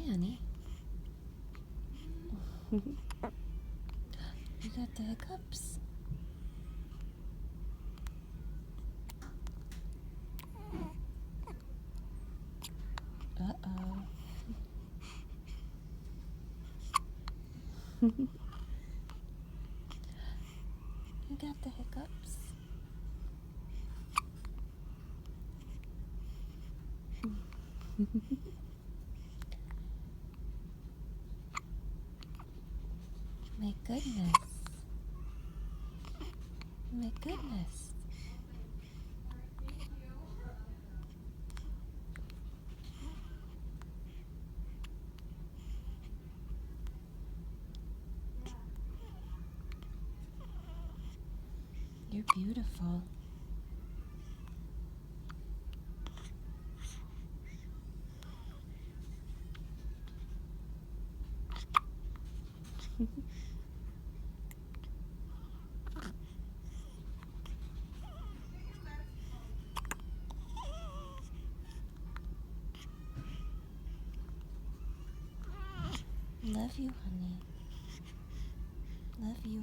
honey. You got the hiccups? Uh-oh. You got the hiccups? My goodness. My goodness. You're beautiful. Love you, honey. Love you.